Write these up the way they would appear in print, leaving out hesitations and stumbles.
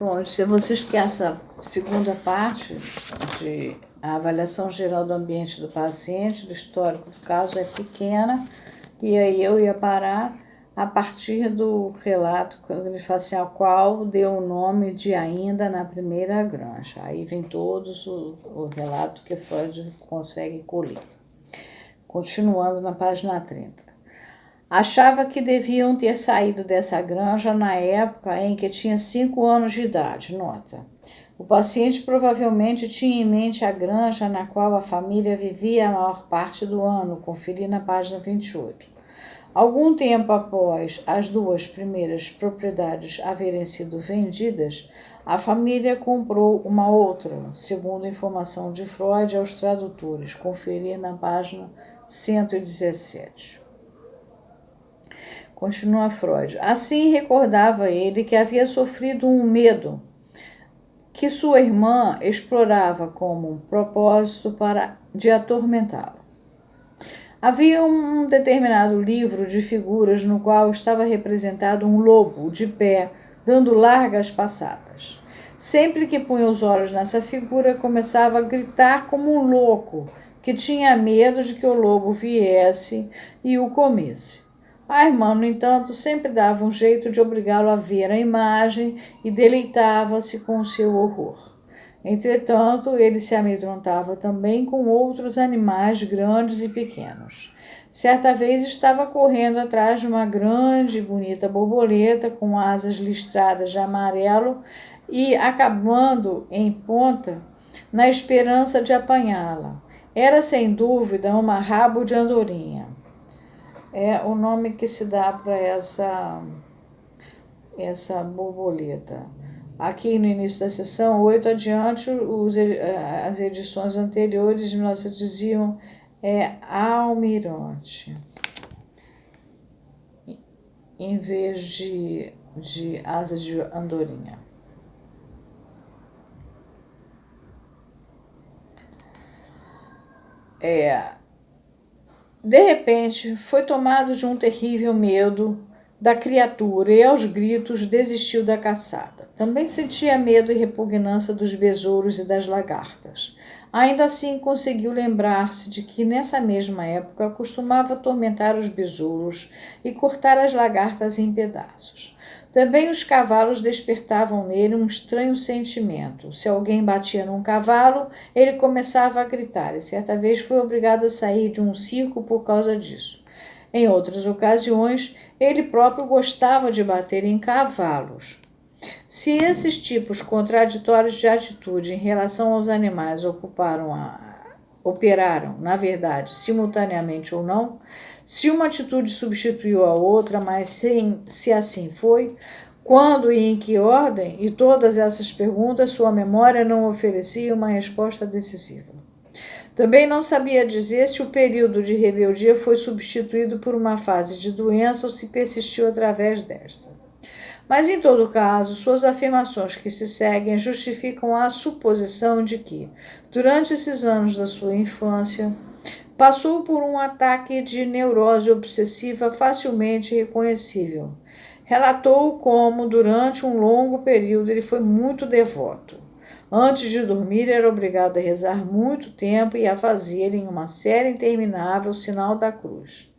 Bom, se vocês querem essa segunda parte de a avaliação geral do ambiente do paciente, do histórico do caso, é pequena, e aí eu ia parar a partir do relato, quando ele fala assim, ao qual deu o nome de Ainda na Primeira Granja. Aí vem todos o relato que Freud consegue colher. Continuando na página 30. Achava que deviam ter saído dessa granja na época em que tinha 5 anos de idade. Nota. O paciente provavelmente tinha em mente a granja na qual a família vivia a maior parte do ano, conferi na página 28. Algum tempo após as 2 primeiras propriedades haverem sido vendidas, a família comprou uma outra, segundo informação de Freud aos tradutores, conferi na página 117. Continua Freud. Assim recordava ele que havia sofrido um medo que sua irmã explorava como um propósito de atormentá-lo. Havia um determinado livro de figuras no qual estava representado um lobo de pé, dando largas passadas. Sempre que punha os olhos nessa figura, começava a gritar como um louco, que tinha medo de que o lobo viesse e o comesse. A irmã, no entanto, sempre dava um jeito de obrigá-lo a ver a imagem e deleitava-se com o seu horror. Entretanto, ele se amedrontava também com outros animais grandes e pequenos. Certa vez estava correndo atrás de uma grande e bonita borboleta com asas listradas de amarelo e acabando em ponta na esperança de apanhá-la. Era, sem dúvida, uma rabo de andorinha. É o nome que se dá para essa borboleta. Aqui no início da sessão 8 adiante, as edições anteriores de 1900 diziam almirante, em vez de asa de andorinha. De repente, foi tomado de um terrível medo da criatura e, aos gritos, desistiu da caçada. Também sentia medo e repugnância dos besouros e das lagartas. Ainda assim, conseguiu lembrar-se de que, nessa mesma época, costumava atormentar os besouros e cortar as lagartas em pedaços. Também os cavalos despertavam nele um estranho sentimento. Se alguém batia num cavalo, ele começava a gritar, e certa vez foi obrigado a sair de um circo por causa disso. Em outras ocasiões, ele próprio gostava de bater em cavalos. Se esses tipos contraditórios de atitude em relação aos animais operaram, na verdade, simultaneamente ou não, se uma atitude substituiu a outra, mas se assim foi, quando e em que ordem, e todas essas perguntas, sua memória não oferecia uma resposta decisiva. Também não sabia dizer se o período de rebeldia foi substituído por uma fase de doença ou se persistiu através desta. Mas, em todo caso, suas afirmações que se seguem justificam a suposição de que, durante esses anos da sua infância, passou por um ataque de neurose obsessiva facilmente reconhecível. Relatou como, durante um longo período, ele foi muito devoto. Antes de dormir, era obrigado a rezar muito tempo e a fazer, em uma série interminável, o sinal da cruz.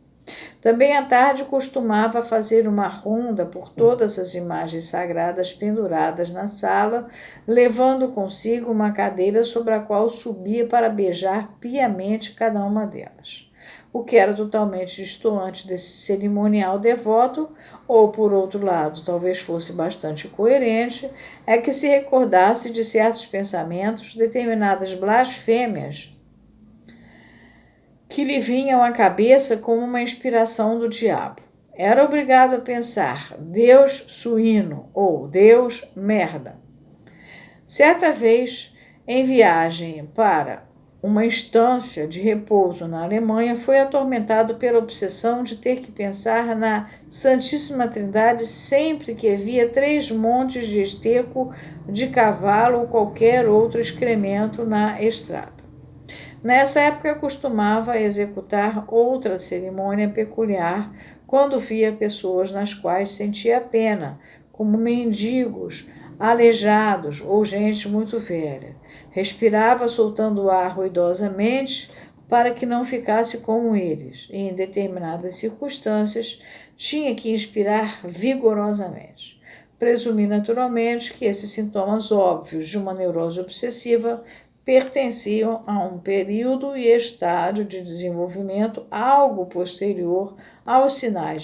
Também à tarde costumava fazer uma ronda por todas as imagens sagradas penduradas na sala, levando consigo uma cadeira sobre a qual subia para beijar piamente cada uma delas. O que era totalmente destoante desse cerimonial devoto, ou, por outro lado, talvez fosse bastante coerente, é que se recordasse de certos pensamentos, determinadas blasfêmias, que lhe vinham à cabeça como uma inspiração do diabo. Era obrigado a pensar Deus suíno ou Deus merda. Certa vez, em viagem para uma estância de repouso na Alemanha, foi atormentado pela obsessão de ter que pensar na Santíssima Trindade sempre que via 3 montes de esterco de cavalo ou qualquer outro excremento na estrada. Nessa época, costumava executar outra cerimônia peculiar quando via pessoas nas quais sentia pena, como mendigos aleijados ou gente muito velha. Respirava soltando o ar ruidosamente para que não ficasse como eles, e em determinadas circunstâncias tinha que inspirar vigorosamente. Presumi naturalmente que esses sintomas óbvios de uma neurose obsessiva pertenciam a um período e estágio de desenvolvimento algo posterior aos sinais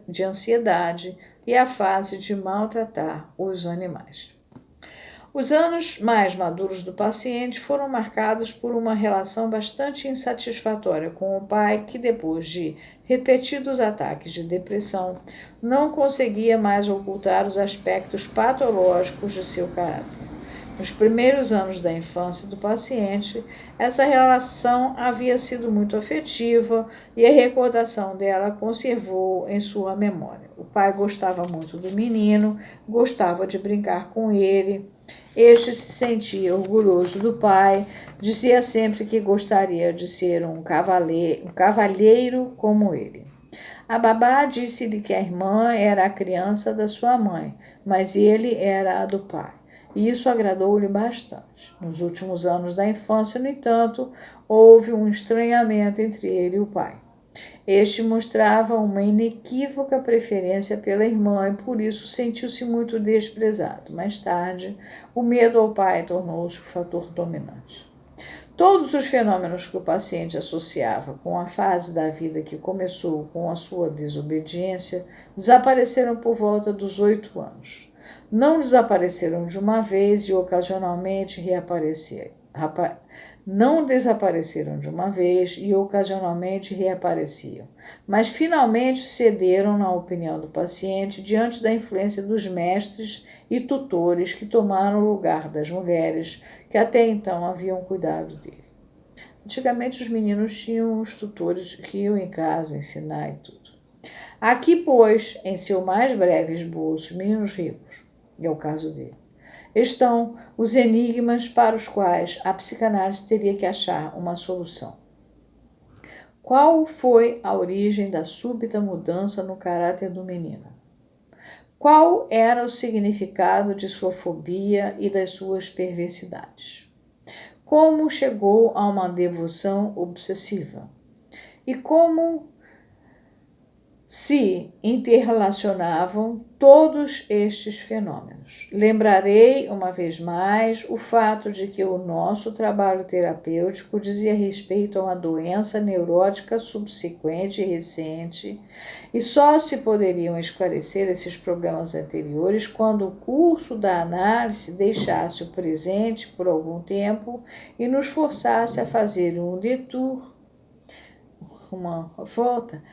de ansiedade e à fase de maltratar os animais. Os anos mais maduros do paciente foram marcados por uma relação bastante insatisfatória com o pai, que depois de repetidos ataques de depressão, não conseguia mais ocultar os aspectos patológicos de seu caráter. Nos primeiros anos da infância do paciente, essa relação havia sido muito afetiva e a recordação dela conservou em sua memória. O pai gostava muito do menino, gostava de brincar com ele. Este se sentia orgulhoso do pai, dizia sempre que gostaria de ser um cavalheiro como ele. A babá disse-lhe que a irmã era a criança da sua mãe, mas ele era a do pai. E isso agradou-lhe bastante. Nos últimos anos da infância, no entanto, houve um estranhamento entre ele e o pai. Este mostrava uma inequívoca preferência pela irmã e por isso sentiu-se muito desprezado. Mais tarde, o medo ao pai tornou-se o fator dominante. Todos os fenômenos que o paciente associava com a fase da vida que começou com a sua desobediência desapareceram por volta dos 8 anos. Não desapareceram de uma vez e ocasionalmente reapareciam. Não desapareceram de uma vez e ocasionalmente reapareciam, mas finalmente cederam na opinião do paciente diante da influência dos mestres e tutores que tomaram o lugar das mulheres que até então haviam cuidado dele. Antigamente os meninos tinham os tutores que iam em casa ensinar e tudo. Aqui, pois, em seu mais breve esboço, meninos ricos, é o caso dele, estão os enigmas para os quais a psicanálise teria que achar uma solução. Qual foi a origem da súbita mudança no caráter do menino? Qual era o significado de sua fobia e das suas perversidades? Como chegou a uma devoção obsessiva? E como se interrelacionavam todos estes fenômenos. Lembrarei, uma vez mais, o fato de que o nosso trabalho terapêutico dizia respeito a uma doença neurótica subsequente e recente, e só se poderiam esclarecer esses problemas anteriores quando o curso da análise deixasse o presente por algum tempo e nos forçasse a fazer um detour, uma volta,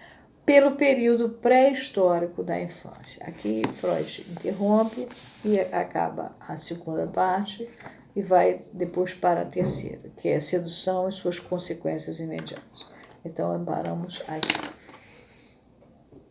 pelo período pré-histórico da infância. Aqui Freud interrompe e acaba a segunda parte e vai depois para a terceira, que é a sedução e suas consequências imediatas. Então, paramos aqui.